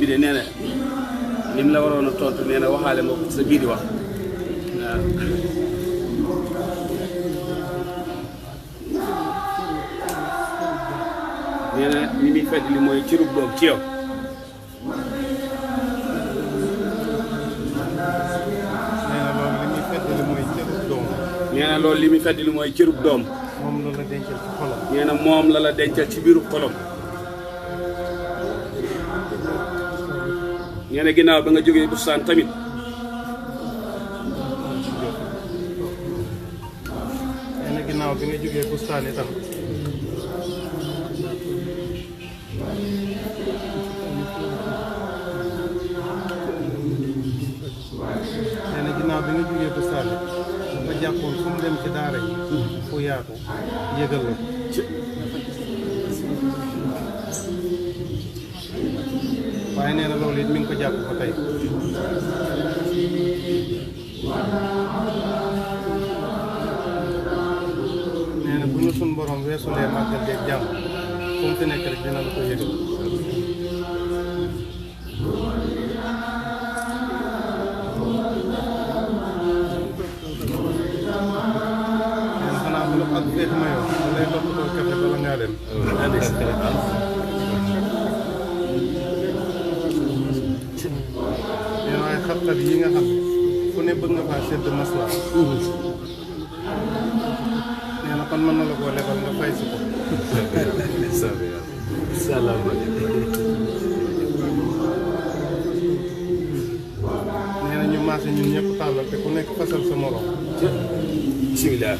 bi de nee na lim la waroon a tontu nee na waxaale nga ko ci sa biir di wax waaw. nee na li muy fedd li mooy cërub doom ci yow. nee na loolu li muy fedd li mooy cërub doom. moom la la dencal ci xolam. nee na moom la la dencal ci biiru xolam. nee na ginnaaw ba nga jógee bustaan tamit. nee na ginnaaw bi nga jógee bustaan itam. nee na ginnaaw bi nga jógee bustaan dafa jàppoon fu mu dem ci daara yi. fu yaatu yëgal la ko. waaye nee na loolu it mi ngi ko jàpp ba tey. nee na bu ñu suñ borom weesulee màggal geeg jàmm fu mu fi nekk rek dina la ko yëgal. nee na xanaa bu la ak feet mayoo da lay toppatoo café bala ngaa dem. waaye xat-xat yi nga xam fu ne bëgg nga faa sedd masla nee na kon mën na la koo lebal nga fay si ko. nee na ñu maase ñun ñëpp tàllal te ku nekk fasal sa morom. bismillah.